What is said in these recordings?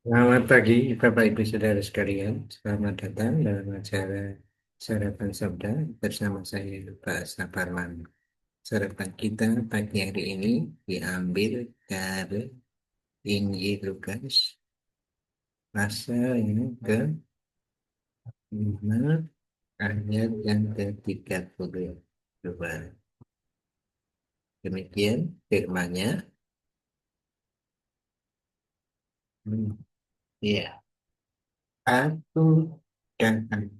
Selamat pagi, Bapak Ibu Saudara sekalian. Selamat datang dalam acara Sarapan Sabda bersama saya, Pak Saparman. Sarapan kita pagi hari ini diambil dari Injil Lukas, pasal yang ke-5, ayat yang ke-32. Demikian firman-Nya. Ya, aku datang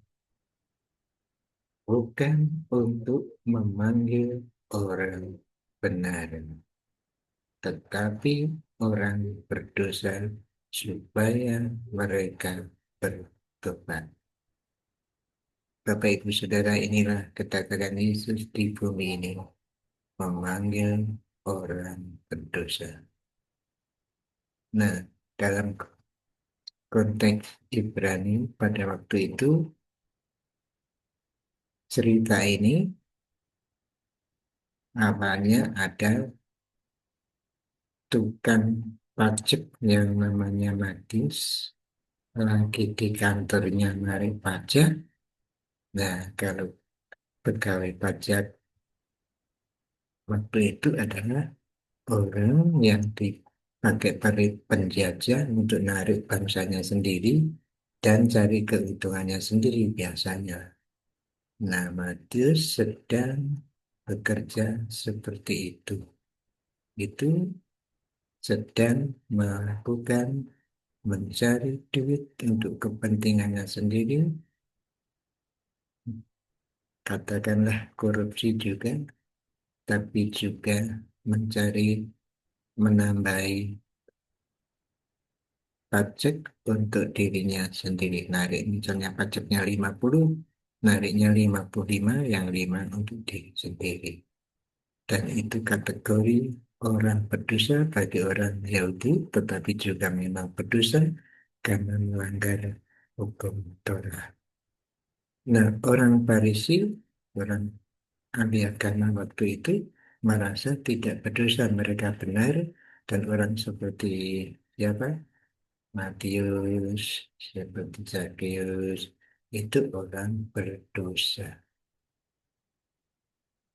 bukan untuk memanggil orang benar, tetapi orang berdosa supaya mereka bertobat. Bapak Ibu Saudara, inilah kata-kata Yesus di bumi ini memanggil orang berdosa. Nah, dalam konteks Ibrani pada waktu itu, cerita ini awalnya ada tukang pajak yang namanya Matis lagi di kantornya narik pajak. Nah, kalau pegawai pajak waktu itu adalah orang yang dipakai penjajah untuk narik bangsanya sendiri dan cari keuntungannya sendiri biasanya. Nah, Matius sedang bekerja seperti itu. Itu sedang melakukan mencari duit untuk kepentingannya sendiri, katakanlah korupsi juga, tapi juga mencari menambahi pajak untuk dirinya sendiri. Narik misalnya pajaknya 50, nariknya 55, yang 5 untuk diri sendiri. Dan itu kategori orang berdosa bagi orang Yahudi, tetapi juga memang berdosa karena melanggar hukum Torah. Nah, orang Farisi, orang ahli agama waktu itu merasa tidak berdosa, mereka benar, dan orang seperti siapa? Matius, seperti Zakheus, itu orang berdosa.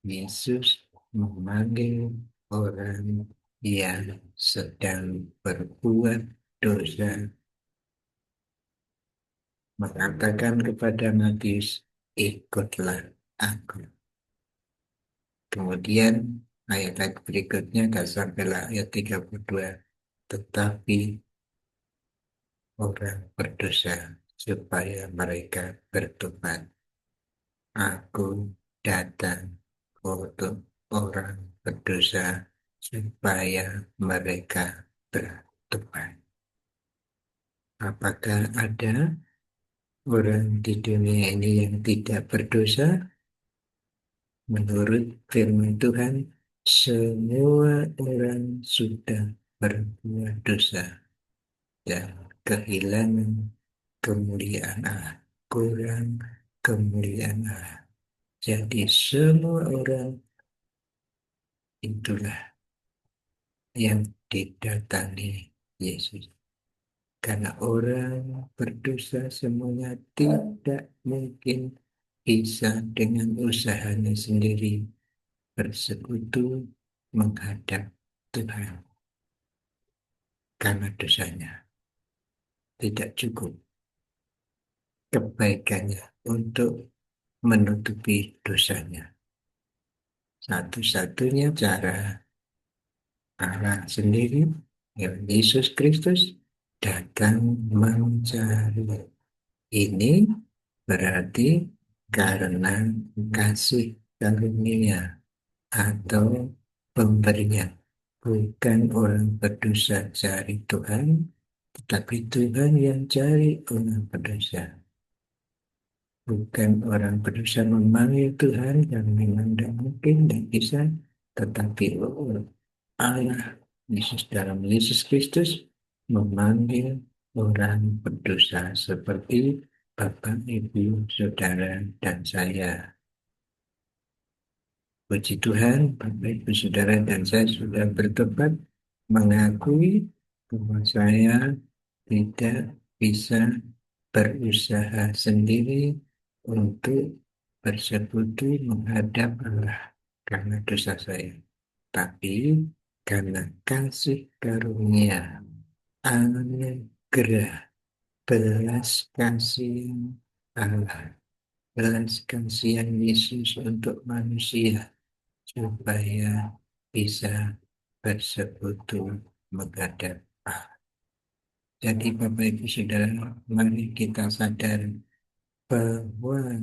Yesus memanggil orang yang sedang berbuat dosa, mengatakan kepada Matius, ikutlah aku. Kemudian ayat berikutnya gak sampailah ayat 32. Tetapi orang berdosa supaya mereka bertobat. Aku datang untuk orang berdosa supaya mereka bertobat. Apakah ada orang di dunia ini yang tidak berdosa? Menurut firman Tuhan, semua orang sudah berbuat dosa dan kehilangan kemuliaan Allah, kurang kemuliaan Allah. Jadi semua orang itulah yang didatangi Yesus. Karena orang berdosa semuanya tidak mungkin bisa dengan usahanya sendiri bersekutu menghadap Tuhan. Karena dosanya tidak cukup kebaikannya untuk menutupi dosanya. Satu-satunya cara Allah sendiri, yang Yesus Kristus, datang mencari. Ini berarti karena kasih karunia atau pemberian. Bukan orang berdosa cari Tuhan, tetapi Tuhan yang cari orang berdosa. Bukan orang berdosa memanggil Tuhan yang memang tidak mungkin dan bisa, tetapi Allah Yesus dalam Yesus Kristus memanggil orang berdosa seperti Bapak, Ibu, Saudara, dan saya. Puji Tuhan, Bapak, Ibu, Saudara, dan saya sudah bertobat mengakui bahwa saya tidak bisa berusaha sendiri untuk bersekutu menghadap Allah karena dosa saya, tapi karena kasih karunia, anugerah, belas kasihan Allah, belas kasihan Yesus untuk manusia, supaya bisa bersekutu menghadap Allah. Jadi Bapak Ibu Saudara, mari kita sadar bahwa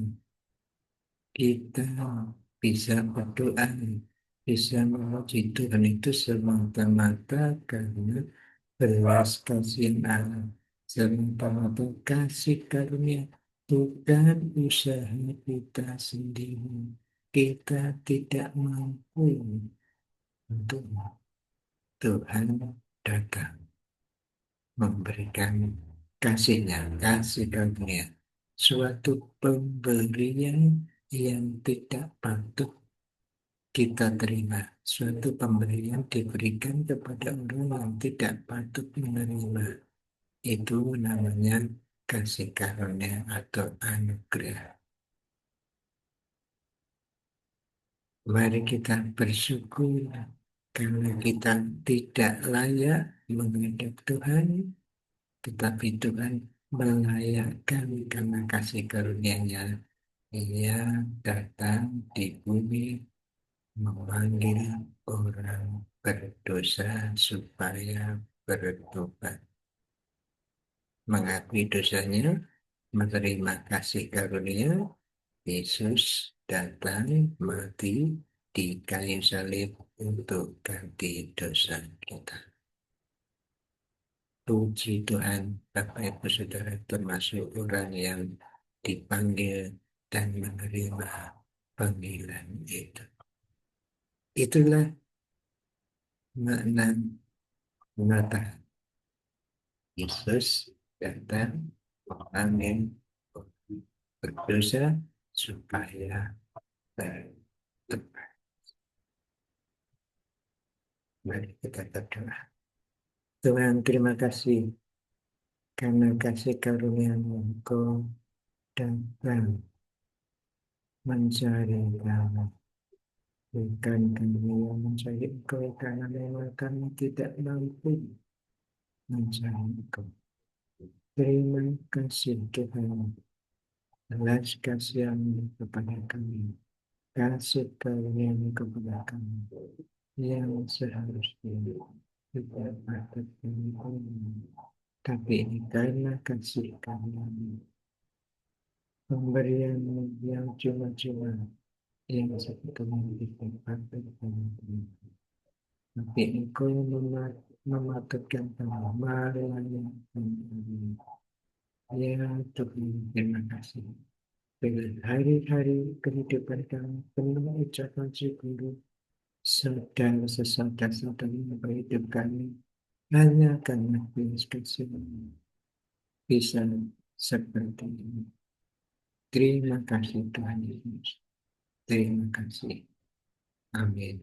kita bisa berdoa, bisa memuji Tuhan itu semata-mata karena belas kasihan Allah, semata-mata kasih karunia, bukan usaha kita sendiri. Kita tidak mampu untuk Tuhan datang memberikan kasihnya, kasih karunia, suatu pemberian yang tidak patut kita terima, suatu pemberian diberikan kepada orang yang tidak patut menerima. Itu namanya kasih karunia atau anugerah. Mari kita bersyukur karena kita tidak layak menghadap Tuhan, tetapi Tuhan melayakkan karena kasih karunia-Nya. Ia datang di bumi memanggil orang berdosa supaya bertobat, mengakui dosanya, menerima kasih karunia. Yesus datang mati di kayu salib untuk ganti dosa kita. Puji Tuhan, Bapak Ibu Saudara termasuk orang yang dipanggil dan menerima panggilan itu. Itulah makna Natal. Yesus datang memanggil berdosa supaya bertobat. Mari kita berdoa. Tuhan, terima kasih karena kasih karunia-Mu Engkau datang mencari kami. Bukan kami yang mencari Engkau karena memang kami tidak mampu mencari Engkau. Terima kasih Tuhan, belas kasihan-Mu kepada kami, kasih karunia-Mu kepada kami, yang seharusnya tidak patut kami terima. Tapi ini karena kasih karunia-Mu, pemberian yang cuma-cuma, yang sebetulnya tidak patut kami terima. Tapi Engkau mematutkan kami, melayani kami. Ya Tuhan, terima kasih. Dengan hari-hari kehidupan kami penuh ucapan syukur, saudara sesaudara dalam hidup kami, hanya karena belas kasihan bisa seperti ini. Terima kasih Tuhan Yesus. Terima kasih. Amin.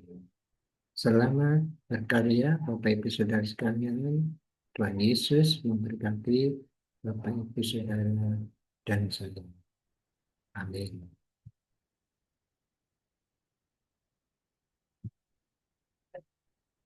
Selamat berkarya Bapak Ibu Saudara sekalian. Tuhan Yesus memberkati Bapak Ibu Saudara dan saya. Amin.